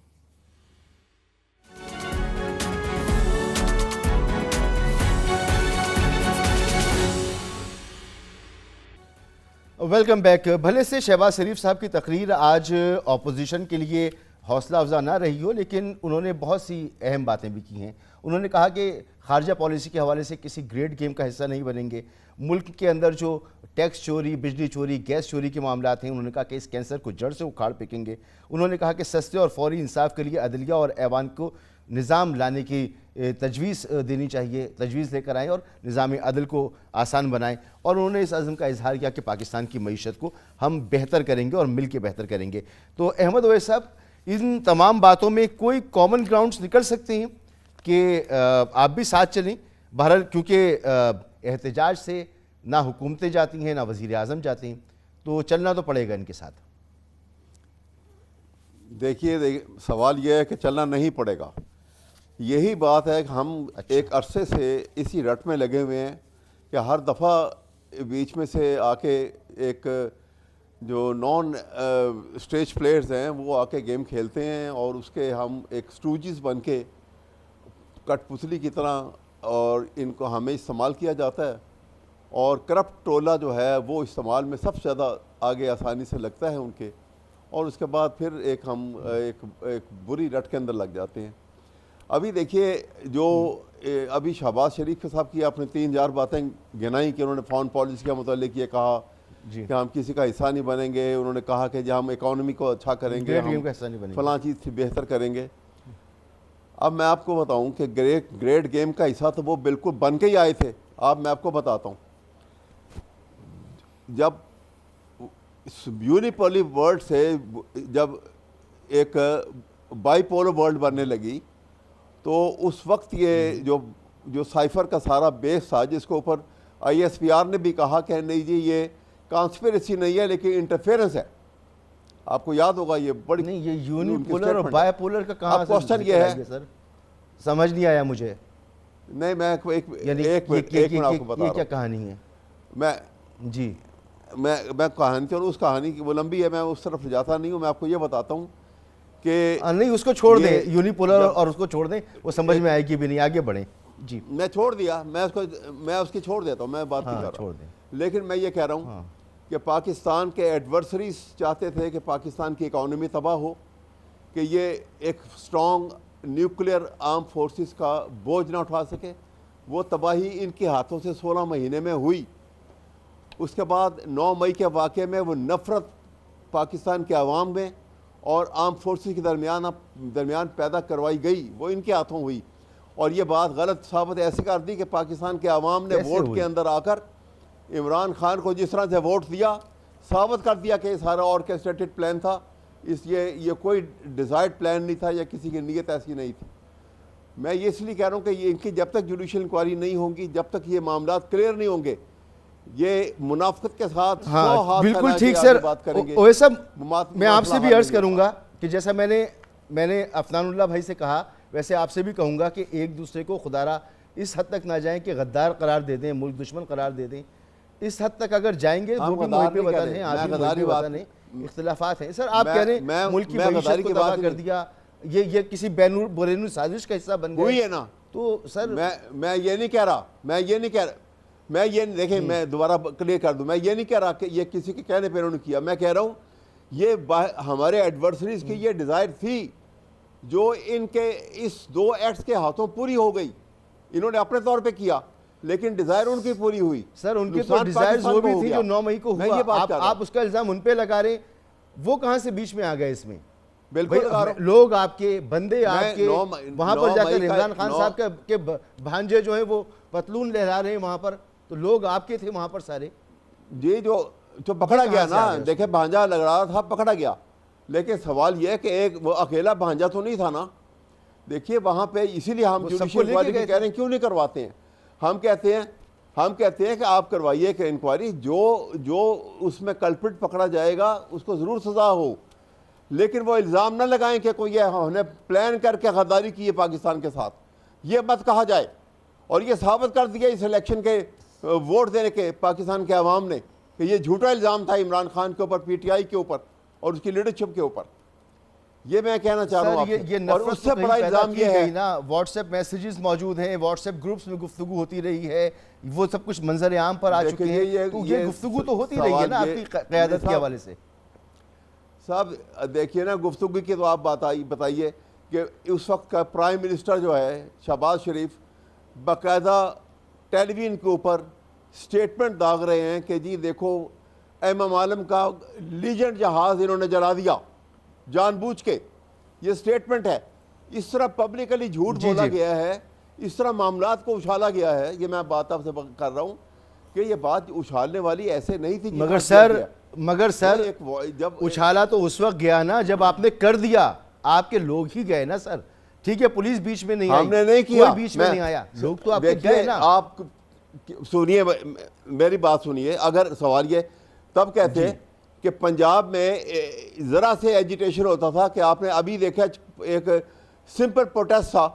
Welcome back. भले से शहबाज शरीफ साहब की तकरीर आज ऑपोजिशन के लिए हौसला अफजा ना रही हो, लेकिन उन्होंने बहुत सी अहम बातें भी की हैं। उन्होंने कहा कि खारजा पॉलिसी के हवाले से किसी ग्रेड गेम का हिस्सा नहीं बनेंगे। मुल्क के अंदर जो टैक्स चोरी, बिजली चोरी, गैस चोरी के मामला हैं, उन्होंने कहा कि इस कैंसर को जड़ से उखाड़ फेंकेंगे। उन्होंने कहा कि सस्ते और फौरी इंसाफ के लिए अदलिया और ऐवान को निज़ाम लाने की तजवीज़ देनी चाहिए, तजवीज़ लेकर आएँ और निज़ाम अदल को आसान बनाएं। और उन्होंने इस अज़म का इजहार किया कि पाकिस्तान की मईशत को हम बेहतर करेंगे और मिल के बेहतर करेंगे। तो अहमद ओवैस साहब, इन तमाम बातों में कोई कॉमन ग्राउंड्स निकल सकते हैं कि आप भी साथ चलें? बहरहाल क्योंकि एहतजाज से ना हुकूमतें जाती हैं, ना वज़ीर आज़म जाते हैं, तो चलना तो पड़ेगा इनके साथ। देखिए सवाल यह है कि चलना नहीं पड़ेगा। यही बात है कि हम एक अरसे से इसी रट में लगे हुए हैं कि हर दफ़ा बीच में से आके एक जो नॉन स्टेज प्लेयर्स हैं वो आके गेम खेलते हैं, और उसके हम एक स्टूजिस बन के कठपुतली की तरह, और इनको हमें इस्तेमाल किया जाता है। और करप्ट टोला जो है वो इस्तेमाल में सबसे ज़्यादा आगे आसानी से लगता है उनके, और उसके बाद फिर हम एक बुरी रट के अंदर लग जाते हैं। अभी देखिए जो अभी शहबाज शरीफ के साहब की आपने 3000 बातें गिनाई कि उन्होंने फॉरेन पॉलिसी के मुतालिक ये कहा कि हम किसी का हिस्सा नहीं बनेंगे। उन्होंने कहा कि जब हम इकॉनमी को अच्छा करेंगे, हम फलां चीज़ बेहतर करेंगे। अब मैं आपको बताऊं कि ग्रेट गेम का हिस्सा तो वो बिल्कुल बन के ही आए थे। अब मैं आपको बताता हूं, जब यूनिपोलर वर्ल्ड से जब एक बाईपोलर वर्ल्ड बनने लगी, तो उस वक्त ये जो साइफर का सारा बेस था, जिसके ऊपर ISPR ने भी कहा कि नहीं जी ये कॉन्स्पिरेसी नहीं है लेकिन इंटरफेरेंस है। आपको याद होगा ये बड़ी नहीं, ये यूनिपोलर और बायपोलर का कहाँ क्वेश्चन ये है सर, समझ नहीं आया मुझे। नहीं, मैं एक यानी एक मिनट आपको बता ये रहा क्या हूँ। कहानी है? मैं जी मैं कहानी तो उस कहानी की वो लंबी है, मैं उस तरफ जाता नहीं हूँ। मैं आपको ये बताता हूँ कि नहीं, उसको छोड़ ये दें, यूनिपोलर जब- और उसको छोड़ दें, वो समझ में आएगी भी नहीं, आगे बढ़ें। जी मैं छोड़ दिया, मैं उसकी छोड़ देता हूँ, मैं बात नहीं हाँ, कर रहा। छोड़ दें। लेकिन मैं ये कह रहा हूँ हाँ। कि पाकिस्तान के एडवर्सरीज चाहते थे कि पाकिस्तान की इकॉनमी तबाह हो, कि ये एक स्ट्रॉन्ग न्यूक्लियर आर्म फोर्सेस का बोझ ना उठा सके। वो तबाही इनके हाथों से 16 महीने में हुई। उसके बाद 9 मई के वाक़े में वो नफ़रत पाकिस्तान के अवाम में और आर्म फोर्सेस के दरमियान पैदा करवाई गई, वो इनके हाथों हुई। और ये बात गलत साबित ऐसे कर दी कि पाकिस्तान के अवाम ने कैसे वोट हुई? के अंदर आकर इमरान खान को जिस तरह से वोट दिया, साबित कर दिया कि सारा ऑर्केस्ट्रेटेड प्लान था। ये कोई डिज़ायर्ड प्लान नहीं था या किसी की नीयत ऐसी नहीं थी। मैं ये इसलिए कह रहा हूँ कि ये इनकी जब तक जुडिशल इंक्वायरी नहीं होंगी, जब तक ये मामला क्लियर नहीं होंगे, ये मुनाफिकत के साथ 100 हाँ हाथ बिल्कुल फैला के ठीक आगे सर। बात करेंगे। ओए सब मात- मैं आपसे मसला भी हल अर्ज नहीं होगा। करूंगा कि जैसा मैंने अफनानुल्लाह भाई से कहा, वैसे आपसे भी कहूंगा कि एक दूसरे को खुदारा इस हद तक ना जाएं कि गद्दार करार दे दें, मुल्क दुश्मन करार दे दें। इस हद तक अगर जाएंगे हम वो भी गद्दार मुल्क नहीं वतन कह रहे, है, आप मैं भी मुल्क गद्दारी बात- वतन है, इख्तिलाफात हैं। सर आप मैं- कह रहे हैं मैं- मुल्क की मैं मईशत गद्दारी को की तबाह बात कर नहीं- दिया, ये किसी बैनुल साजिश का हिस्सा बन हुई गए है ना। तो सर मैं ये नहीं कह रहा, मैं ये देखें, मैं दोबारा क्लियर कर दूं, मैं ये नहीं कह रहा कि ये किसी के कहने पर उन्होंने किया। मैं कह रहा हूँ ये हमारे एडवर्सरीज की ये डिज़ायर थी जो इनके इस 2 एक्ट्स के हाथों पूरी हो गई। इन्होंने अपने तौर पे किया, लेकिन डिज़ायर उनकी पूरी हुई। सर उनके तो नुकसान डिजायर्स पाकिस्तान वो को भी हो थी गया। जो 9 मई को मैं हुआ। ये बात कर रहा हूं। आप उसका इल्जाम उन पे लगा रहे, वो कहाँ से बीच में आ गए इसमें? बिल्कुल भाई, लगा रहा हूं। लोग आपके बंदे आपके 9 वहां पर जाकर मई का- इमरान खान 9 साहब के भांजे जो हैं वो पतलून लहरा रहे हैं वहां पर, तो लोग आपके थे वहां पर सारे। ये जो पकड़ा ये गया कहाँ से आ ना, गया देखे भांजा लग रहा था, पकड़ा गया। लेकिन सवाल यह है कि एक वो अकेला भांजा तो नहीं था ना। देखिए वहां पे, इसीलिए हम वो जुडिशल सबको लेके इंक्वायरी गए कह रहे हैं, क्यों नहीं करवाते हैं। हम कहते हैं कि आप करवाइए कि इंक्वायरी, जो उसमें कल्प्रिट पकड़ा जाएगा उसको ज़रूर सज़ा हो। लेकिन वो इल्ज़ाम ना लगाएं कि कोई हमने प्लान करके गद्दारी की है पाकिस्तान के साथ, ये मत कहा जाए। और ये साबित कर दिया इस इलेक्शन के वोट देने के पाकिस्तान के अवाम ने कि ये झूठा इल्ज़ाम था इमरान खान के ऊपर, PTI के ऊपर और उसकी लीडरशिप के ऊपर। ये मैं कहना चाह रहा हूँ सर ये आपसे। और नफरत उससे तो कहीं बड़ा पैदा इल्ज़ाम की ये है, गई ना, व्हाट्सएप मैसेजेस मौजूद हैं, व्हाट्सएप ग्रुप्स में गुफ्तगू होती रही है, वो सब कुछ मंजर आम पर आ चुके देखिए, हैं, तो ये गुफ्तगू तो होती रही है ना सवाल आपकी ये क़यादत के साहब- हवाले से। साहब देखिए ना, गुफ्तगू की तो आप बताइए कि उस वक्त का प्राइम मिनिस्टर जो है शहबाज शरीफ बाकायदा टेलीविजन के ऊपर स्टेटमेंट दाग रहे हैं कि जी देखो इमाम आलम का लीजेंड जहाज़ इन्होंने जला दिया जानबूझ के। ये स्टेटमेंट है। इस तरह पब्लिकली झूठ जी, बोला जी। गया है, इस तरह मामलात को उछाला गया है। ये मैं बात आपसे कर रहा हूँ कि ये बात उछालने वाली ऐसे नहीं थी। मगर सर जब उछाला तो उस वक्त गया ना जब आपने कर दिया, आपके लोग ही गए ना सर। ठीक है, पुलिस बीच में नहीं आई, हमने नहीं किया, कोई बीच में नहीं आया, लोग तो आपके देखिए, गए ना। आप सुनिए, मेरी बात सुनिए। अगर सवाल ये तब कहते हैं कि पंजाब में ज़रा से एजिटेशन होता था कि आपने अभी देखा एक सिंपल प्रोटेस्ट था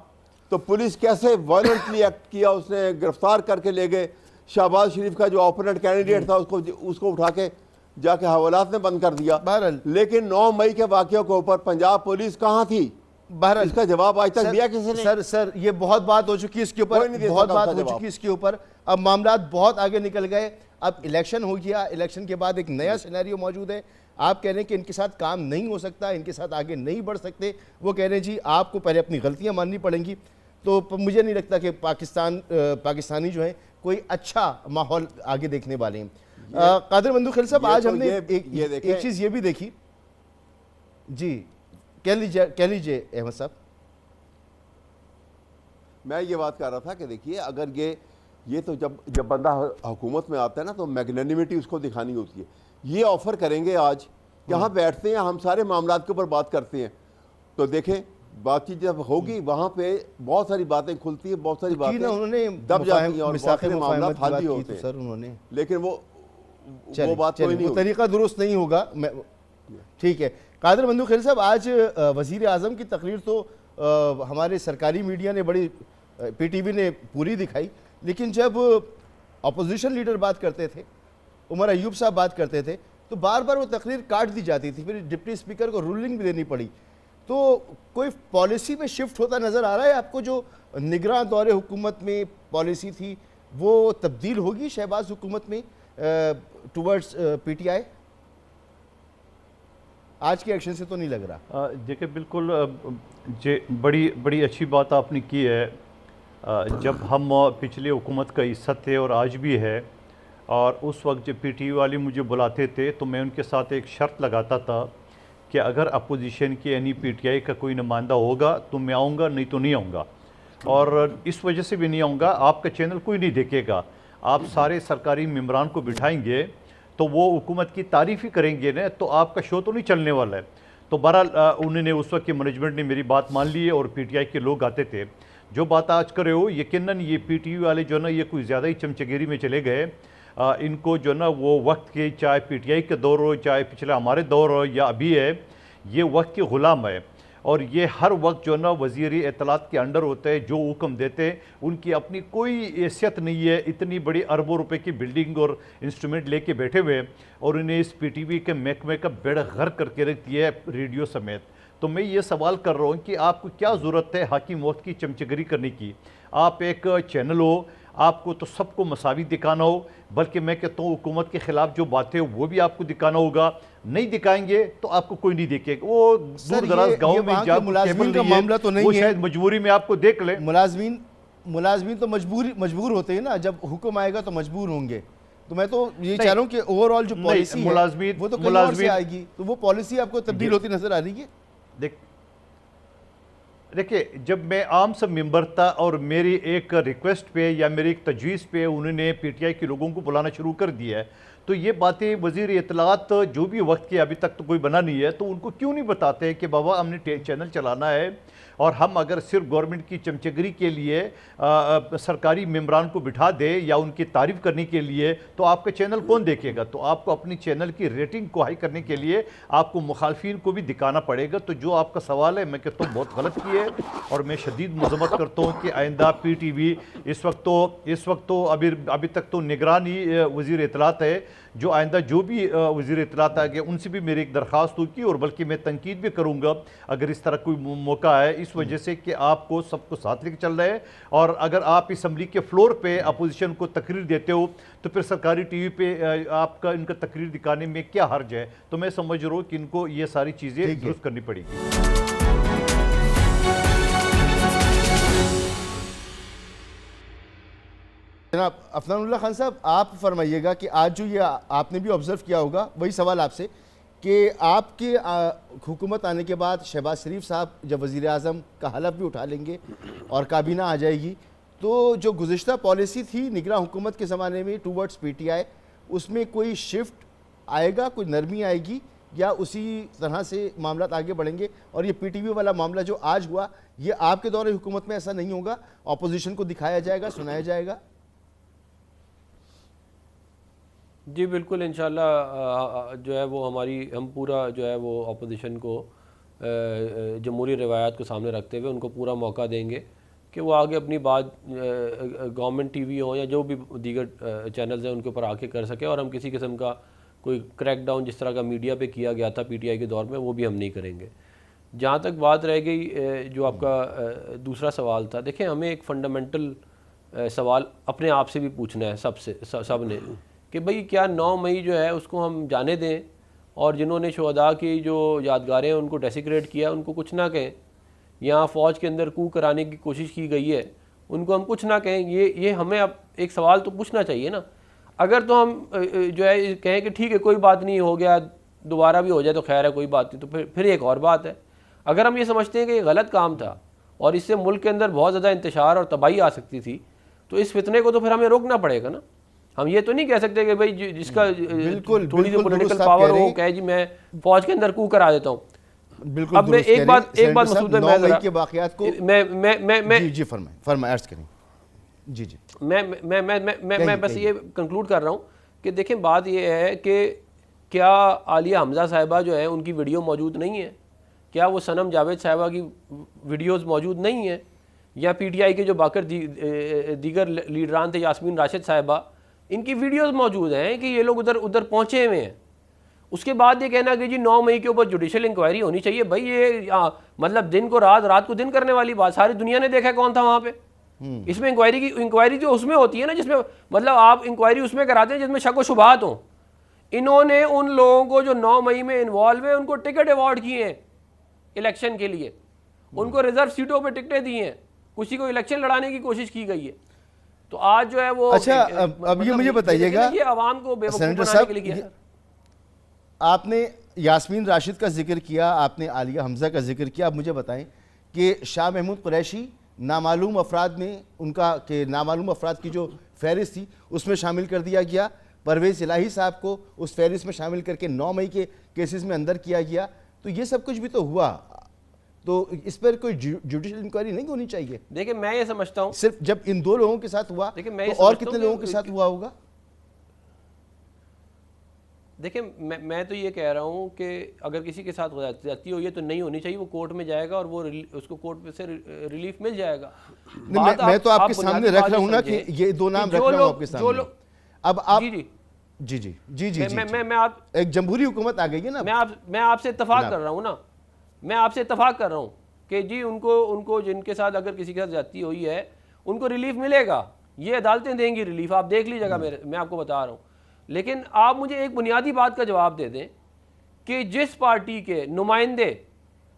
तो पुलिस कैसे वायलेंटली एक्ट किया, उसने गिरफ्तार करके ले गए। शहबाज शरीफ का जो ओपोनेंट कैंडिडेट था उसको उठा के जाके हवालात में बंद कर दिया। बहरहाल लेकिन 9 मई के वाक़े के ऊपर पंजाब पुलिस कहाँ थी? बहरहाल इसका जवाब आज तक दिया किसी ने? सर ये बहुत बात हो चुकी है इसके कोई ऊपर, नहीं दे बहुत सका बात उसका हो जवाब। चुकी है इसके ऊपर। अब मामला बहुत आगे निकल गए, अब इलेक्शन हो गया, इलेक्शन के बाद एक नया सिनेरियो मौजूद है। आप कह रहे हैं कि इनके साथ काम नहीं हो सकता, इनके साथ आगे नहीं बढ़ सकते। वो कह रहे हैं जी आपको पहले अपनी गलतियां माननी पड़ेंगी। तो मुझे नहीं लगता कि पाकिस्तानी जो है कोई अच्छा माहौल आगे देखने वाले हैं। कादिर बंदूखिल साहब, आज तो हमने ये देखें। एक चीज़ ये भी देखी जी, कह लीजिए अहमद साहब। मैं ये बात कर रहा था कि देखिए, अगर ये तो जब बंदा हुकूमत में आता है ना तो मैग्नेनिमिटी उसको दिखानी होती है। ये ऑफर करेंगे आज, यहाँ बैठते हैं, हम सारे मामलात के ऊपर बात करते हैं, तो देखें बातचीत जब होगी वहाँ पे बहुत सारी बातें खुलती हैं, बहुत सारी बातें उन्होंने दब जाती हैं और बहुत सारे मामला मुफाहमत हल भी की होते तो हैं। सर उन्होंने, लेकिन वो बात कोई नहीं वो होगी। तरीका दुरुस्त नहीं होगा। ठीक है कादिर बंदूखिल साहब, आज वजीर आजम की तकरीर तो हमारे सरकारी मीडिया ने बड़ी पीटीवी ने पूरी दिखाई, लेकिन जब अपोजिशन लीडर बात करते थे, उमर अयूब साहब बात करते थे, तो बार बार वो तकरीर काट दी जाती थी, फिर डिप्टी स्पीकर को रूलिंग भी देनी पड़ी। तो कोई पॉलिसी में शिफ्ट होता नज़र आ रहा है आपको? जो निगरान दौरे हुकूमत में पॉलिसी थी वो तब्दील होगी शहबाज हुकूमत में टुवर्ड्स पीटीआई? आज के एक्शन से तो नहीं लग रहा। देखिए बिल्कुल बड़ी अच्छी बात आपने की है। जब हम पिछले हुकूमत का हिस्सा थे और आज भी है, और उस वक्त जब पीटीवी वाले मुझे बुलाते थे तो मैं उनके साथ एक शर्त लगाता था कि अगर अपोजिशन की यानी पीटीआई का कोई नुमाइंदा होगा तो मैं आऊँगा, नहीं तो नहीं आऊँगा। और इस वजह से भी नहीं आऊँगा, आपका चैनल कोई नहीं देखेगा। आप सारे सरकारी मेम्बरान को बिठाएंगे तो वो हुकूमत की तारीफ़ ही करेंगे ना, तो आपका शो तो नहीं चलने वाला है। तो बहरहाल उन्होंने उस वक्त की मैनेजमेंट ने मेरी बात मान ली है और पीटीआई के लोग आते थे। जो बात आज कर रहे हो, यकीनन ये पीटीवी वाले जो ना ये कुछ ज़्यादा ही चमचगिरी में चले गए। इनको जो ना वो वक्त के, चाहे पीटीआई के दौर हो, चाहे पिछले हमारे दौर हो या अभी है, ये वक्त के ग़ुलाम है। और ये हर वक्त जो ना वज़ीर इत्तलात के अंडर होते हैं, जो हुक्म देते हैं, उनकी अपनी कोई हैसियत नहीं है। इतनी बड़ी अरबों रुपए की बिल्डिंग और इंस्ट्रूमेंट लेके बैठे हुए, और उन्हें इस पीटीवी के महकमे का बेड़ा गर्क करके रख दिया है, रेडियो समेत। तो मैं ये सवाल कर रहा हूँ कि आपको क्या ज़रूरत है हाकिम वक्त की चमचगिरी करने की? आप एक चैनल हो, आपको तो सबको मसावी दिखाना हो, बल्कि मैं कहता हूँ हुकूमत के ख़िलाफ़ जो बातें हो वो भी आपको दिखाना होगा। नहीं दिखाएंगे तो आपको कोई नहीं देखेगा। वो दूर दराज गाँव में जाकर मुलाज़मीन का मामला तो नहीं वो है, शायद मजबूरी में आपको देख ले। मुलाज़मीन तो मजबूर होते हैं ना, जब हुक्म आएगा तो मजबूर होंगे। तो मैं तो ये चाह रहा हूँ कि ओवरऑल जो पॉलिसी है वो तो कहीं और से आएगी, तो वो पॉलिसी आपको तब्दील होती नजर आ रही है? देखिए, जब मैं आम सब मेंबर था और मेरी एक रिक्वेस्ट पे या मेरी एक तजवीज़ पे उन्होंने पीटीआई के लोगों को बुलाना शुरू कर दिया है, तो ये बातें वज़ीर इत्तलात जो भी वक्त के अभी तक तो कोई बना नहीं है, तो उनको क्यों नहीं बताते कि बाबा हमने चैनल चलाना है, और हम अगर सिर्फ गवर्नमेंट की चमचगिरी के लिए सरकारी मेम्बरान को बिठा दे या उनकी तारीफ़ करने के लिए, तो आपका चैनल कौन देखेगा? तो आपको अपनी चैनल की रेटिंग को हाई करने के लिए आपको मुखालफिन को भी दिखाना पड़ेगा। तो जो आपका सवाल है, मैं कहता हूँ बहुत गलत की है, और मैं शदीद मज़म्मत करता हूँ कि आइंदा पीटीवी इस वक्त तो अभी तक तो निगरान ही वज़ीर इत्तलात है, जो आइंदा जो भी वज़ीर इत्तलात आ गए उनसे भी मेरी एक दरख्वास्त होगी, और बल्कि मैं तनकीद भी करूँगा अगर इस तरह कोई मौका है, इस वजह से कि आपको सबको साथ लेके चल रहे हैं। और अगर आप असम्बली के फ्लोर पे अपोजिशन को तकरीर देते हो तो फिर सरकारी टीवी पे आपका इनका तकरीर दिखाने में क्या हर्ज है? तो मैं समझ रहा हूँ कि इनको ये सारी चीज़ें दुरुस्त करनी पड़ेगी। जनाब अफनानुल्लाह खान साहब, आप फरमाइएगा कि आज जो ये आपने भी ऑब्ज़र्व किया होगा, वही सवाल आपसे कि आपके हुकूमत आने के बाद शहबाज शरीफ साहब जब वज़ीर आज़म का हलफ भी उठा लेंगे और काबीना आ जाएगी, तो जो गुज़िश्ता पॉलिसी थी निगरान हुकूमत के ज़माने में टूवर्ड्स पीटीआई, उसमें कोई शिफ्ट आएगा, कोई नरमी आएगी, या उसी तरह से मामला आगे बढ़ेंगे? और ये पीटीवी वाला मामला जो आज हुआ, ये आपके दौरे हुकूमत में ऐसा नहीं होगा, अपोजिशन को दिखाया जाएगा, सुनाया जाएगा? जी बिल्कुल, इंशाल्लाह जो है वो हम पूरा जो है वो अपोजिशन को जमहूरी रवायात को सामने रखते हुए उनको पूरा मौका देंगे कि वो आगे अपनी बात गवर्नमेंट टीवी हो या जो भी दीगर चैनल्स हैं उनके ऊपर आके कर सके, और हम किसी किस्म का कोई क्रैकडाउन जिस तरह का मीडिया पे किया गया था पीटीआई के दौर में, वो भी हम नहीं करेंगे। जहाँ तक बात रह गई जो आपका दूसरा सवाल था, देखें हमें एक फ़ंडामेंटल सवाल अपने आप से भी पूछना है सब ने कि भाई क्या 9 मई जो है उसको हम जाने दें, और जिन्होंने शहदा की जो यादगारें हैं उनको डेसिक्रेट किया उनको कुछ ना कहें, यहाँ फ़ौज के अंदर कू कराने की कोशिश की गई है उनको हम कुछ ना कहें? ये हमें अब एक सवाल तो पूछना चाहिए ना। अगर तो हम जो है कहें कि ठीक है कोई बात नहीं, हो गया, दोबारा भी हो जाए तो खैर है, कोई बात नहीं, तो फिर एक और बात है। अगर हम ये समझते हैं कि ये गलत काम था और इससे मुल्क के अंदर बहुत ज़्यादा इंतशार और तबाही आ सकती थी, तो इस फितने को तो फिर हमें रोकना पड़ेगा ना। हम ये तो नहीं कह सकते कि भाई जिसका थोड़ी सी पॉलिटिकल पावर हो कहे जी मैं फौज के अंदर कू करा देता हूँ। अब मैं एक बात मसूद के वाक़यात को मैं जी फरमाएं अर्ज़ करें। जी मैं बस ये कंक्लूड कर रहा हूँ कि देखें बात ये है कि क्या आलिया हमज़ा साहिबा जो है उनकी वीडियो मौजूद नहीं है? क्या वो सनम जावेद साहिबा की वीडियोस मौजूद नहीं है? या PTI के जो बाकर दीगर लीडरान थे, यास्मीन राशिद साहिबा, इनकी वीडियोस मौजूद हैं कि ये लोग उधर उधर पहुंचे हुए हैं। उसके बाद ये कहना कि जी 9 मई के ऊपर जुडिशल इंक्वायरी होनी चाहिए। भाई ये मतलब दिन को रात, रात को दिन करने वाली बात, सारी दुनिया ने देखा है कौन था वहां पे। इसमें इंक्वायरी जो उसमें होती है ना, जिसमें मतलब आप इंक्वायरी उसमें कराते हैं जिसमें शक व शुबहात हो। इन्होंने उन लोगों को जो 9 मई में इन्वॉल्व है उनको टिकट अवार्ड किए हैं इलेक्शन के लिए, उनको रिजर्व सीटों पर टिकटें दी हैं, किसी को इलेक्शन लड़ाने की कोशिश की गई है। तो आज जो है वो अच्छा, अब ये मुझे बताइएगा, ये आवाम को बेवकूफ सेनेटर बनाने के लिए साहब, किया। आपने यास्मीन राशिद का जिक्र किया, आपने आलिया हमजा का जिक्र किया। अब मुझे बताएं कि शाह महमूद कुरैशी नामालूम अफराद में नामालूम अफराद की जो फहरिस्त थी उसमें शामिल कर दिया गया। परवेज़ इलाही साहब को उस फहरिस्त में शामिल करके 9 मई के केसेस में अंदर किया गया। तो ये सब कुछ भी तो हुआ, तो इस पर कोई जुडिशल इंक्वायरी नहीं होनी चाहिए? देखिए मैं ये समझता हूँ, सिर्फ जब इन 2 लोगों के साथ हुआ तो और कितने लोगों के साथ हुआ होगा? देखिए मैं तो ये कह रहा हूँ कि अगर किसी के साथ ज्यादती हुई है तो नहीं होनी चाहिए, वो कोर्ट में जाएगा और वो उसको कोर्ट से रिलीफ मिल जाएगा। मैं तो आपके सामने रख रहा हूँ ना कि ये 2 नाम रख रहा हूँ आपके सामने। अब आप जी जी जी जी मैं आप एक जमहूरी हुकूमत आ गई है ना, मैं आपसे इत्तफाक कर रहा हूँ ना, मैं आपसे इत्तफाक कर रहा हूँ कि जी उनको जिनके साथ अगर किसी के साथ ज्यादती हुई है उनको रिलीफ मिलेगा, ये अदालतें देंगी रिलीफ, आप देख लीजिएगा। मैं आपको बता रहा हूँ। लेकिन आप मुझे एक बुनियादी बात का जवाब दे दें कि जिस पार्टी के नुमाइंदे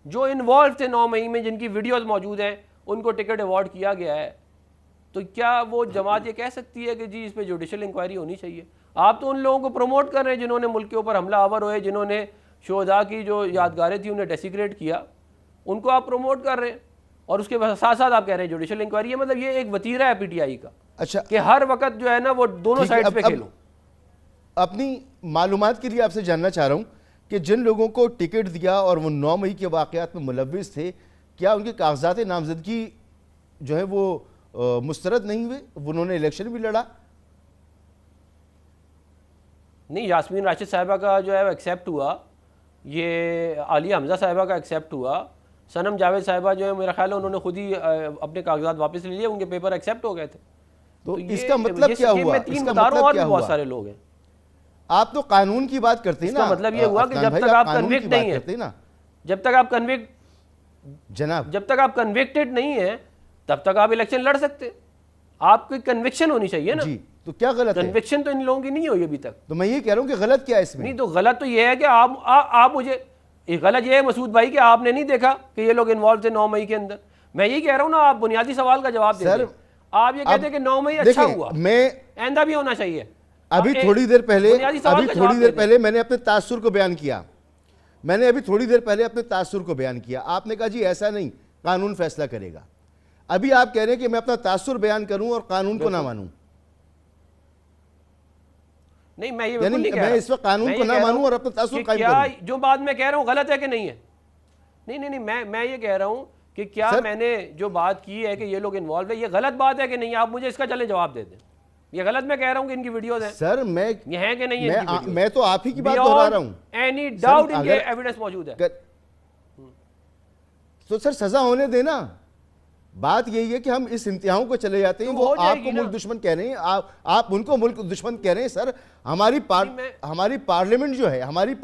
जो इन्वॉल्व थे 9 मई में, जिनकी वीडियोस मौजूद हैं, उनको टिकट अवार्ड किया गया है, तो क्या वो जमात ये कह सकती है कि जी इस पर जुडिशल इंक्वायरी होनी चाहिए? आप तो उन लोगों को प्रमोट कर रहे हैं जिन्होंने मुल्क के ऊपर हमला आवर हुए, जिन्होंने शोहदा की जो यादगारें थी उन्हें डेसिक्रेट किया, उनको आप प्रमोट कर रहे हैं और उसके साथ साथ आप कह रहे हैं जुडिशल इंक्वायरी है। मतलब ये एक वतीरा है PTI का, अच्छा, कि हर वक्त जो है ना वो दोनों साइड पे खेलो। अपनी मालूमात के लिए आपसे जानना चाह रहा हूं कि जिन लोगों को टिकट दिया और वो 9 मई के वाक़यात में मुलव्विस थे, क्या उनके कागजात नामजदगी जो है वो मुस्तरद नहीं हुए? उन्होंने इलेक्शन भी लड़ा? नहीं, यास्मीन राशिद साहिबा का जो है एक्सेप्ट हुआ, ये आलिया हमजा साहिबा का एक्सेप्ट हुआ, सनम जावेद साहिबा जो है मेरा ख्याल है उन्होंने खुद ही अपने कागजात वापस ले लिए, उनके पेपर एक्सेप्ट हो गए थे। तो इसका मतलब क्या हुआ? इसका मतलब क्या हुआ? बहुत सारे लोग हैं। आप तो कानून की बात करते हैं ना, मतलब ये हुआ कि जब तक आप कन्विक्ट नहीं है ना, जब तक आप कन्विक्टेड नहीं है तब तक आप इलेक्शन लड़ सकते। आपकी कन्विक्शन होनी चाहिए ना जी। तो क्या गलत है? कन्विक्शन तो इन लोगों की नहीं हुई अभी तक। तो मैं ये कह रहा हूं कि गलत क्या है इसमें? नहीं, तो गलत तो ये है कि आप मुझे गलत ये है मसूद भाई कि आपने नहीं देखा कि ये लोग इन्वॉल्व थे 9 मई के अंदर। मैं यही कह रहा हूं ना, आप बुनियादी सवाल का जवाब दे सर। आप ये कहते हैं कि 9 मई अच्छा हुआ, आइंदा भी होना चाहिए। अभी थोड़ी देर पहले मैंने अपने तासुर को बयान किया, आपने कहा जी ऐसा नहीं, कानून फैसला करेगा। अभी आप कह रहे हैं कि मैं अपना तासुर बयान करूं और कानून को ना मानूं। नहीं, मैं ये बिल्कुल नहीं कह रहा। मैं इस वक्त कानून को ना मानूं और अपना तासुर कायम करूं। जो बात मैं कह रहा हूं गलत है कि नहीं है? नहीं, मैं ये कह रहा हूं कि क्या मैंने जो बात की है कि ये लोग इन्वॉल्व है, ये गलत बात है कि नहीं? आप मुझे इसका चले जवाब दे दें। ये गलत मैं कह रहा हूं कि इनकी वीडियोस हैं सर, ये हैं कि नहीं है? मैं तो आप ही की बात दोहरा रहा हूं। एनी डाउट इनके एविडेंस मौजूद है तो सर सजा होने देना। बात यही है कि हम इस इंतहाओं को चले जाते हैं। वो आपको मुल्क दुश्मन कह रहे हैं, आप उनको मुल्क दुश्मन कह रहे हैं। सर, हमारी पार्लियामेंट जो है, हमारी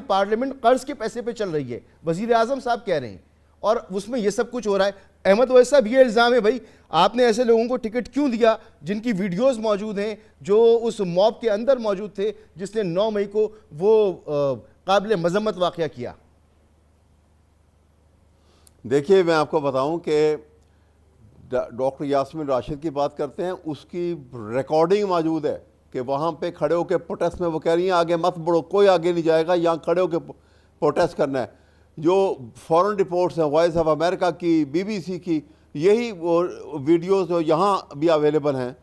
पार्लियामेंट कर्ज के पैसे पे चल रही है, वजीर आजम साहब कह रहे हैं, और उसमें ये सब कुछ हो रहा है। अहमद वैस साहब, ये इल्ज़ाम है भाई आपने ऐसे लोगों को टिकट क्यों दिया जिनकी वीडियोस मौजूद हैं, जो उस मॉब के अंदर मौजूद थे जिसने 9 मई को वो काबिल मजम्मत वाक़या किया। देखिए, मैं आपको बताऊं कि डॉक्टर यास्मीन राशिद की बात करते हैं, उसकी रिकॉर्डिंग मौजूद है कि वहाँ पे खड़े होकर प्रोटेस्ट में वो कह रही हैं आगे मत बढ़ो, कोई आगे नहीं जाएगा, यहाँ खड़े होकर प्रोटेस्ट करना है। जो फॉरेन रिपोर्ट्स हैं, वॉइस ऑफ अमेरिका की, BBC की, यही वो वीडियोस जो यहाँ भी अवेलेबल हैं,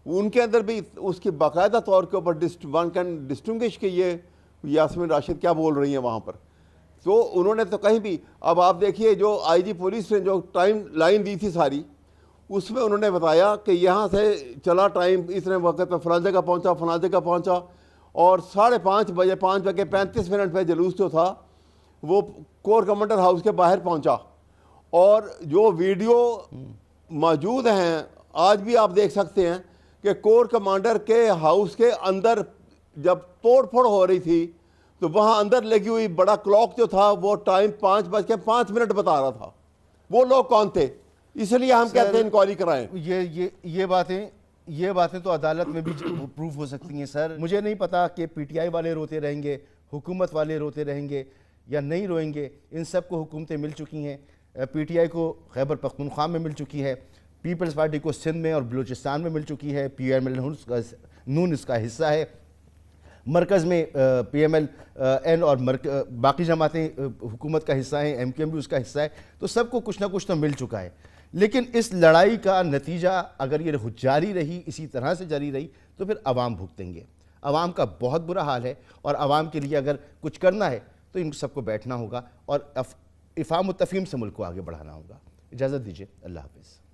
उनके अंदर भी उसकी बाकायदा तौर के ऊपर वन कैन डिस्टिंग्विश कि ये यास्मीन राशिद क्या बोल रही हैं वहाँ पर। तो उन्होंने तो कहीं भी, अब आप देखिए जो IG पुलिस ने जो टाइम लाइन दी थी सारी, उसमें उन्होंने बताया कि यहाँ से चला टाइम इतने वक्त पर फलां जगह पहुँचा, और 5:30 बजे 5:35 पर जुलूस जो था वो कोर कमांडर हाउस के बाहर पहुँचा, और जो वीडियो मौजूद हैं आज भी आप देख सकते हैं कि कोर कमांडर के हाउस के अंदर जब तोड़ फोड़ हो रही थी तो वहाँ अंदर लगी हुई बड़ा क्लॉक जो था वो टाइम 5:05 बता रहा था। वो लोग कौन थे? इसलिए हम कहते हैं इंक्वायरी कराएं। ये बातें तो अदालत में भी प्रूफ हो सकती हैं सर। मुझे नहीं पता कि पीटीआई वाले रोते रहेंगे, हुकूमत वाले रोते रहेंगे या नहीं रोएंगे। इन सब को हुकूमतें मिल चुकी हैं। पीटीआई को खैबर पख्तूनख्वा में मिल चुकी है, पीपल्स पार्टी को सिंध में और बलूचिस्तान में मिल चुकी है, पीएमएल नून इसका हिस्सा है, मरकज़ में पीएमएल एन और बाकी जमातें हुकूमत का हिस्सा हैं, एमकेएम भी उसका हिस्सा है। तो सबको कुछ ना कुछ तो मिल चुका है। लेकिन इस लड़ाई का नतीजा अगर ये जारी रही, इसी तरह से जारी रही, तो फिर अवाम भुगतेंगे। अवाम का बहुत बुरा हाल है और अवाम के लिए अगर कुछ करना है तो इन सबको बैठना होगा और इफ़ाम व तफ़हीम से मुल्क को आगे बढ़ाना होगा। इजाज़त दीजिए, अल्लाह हाफ़िज़।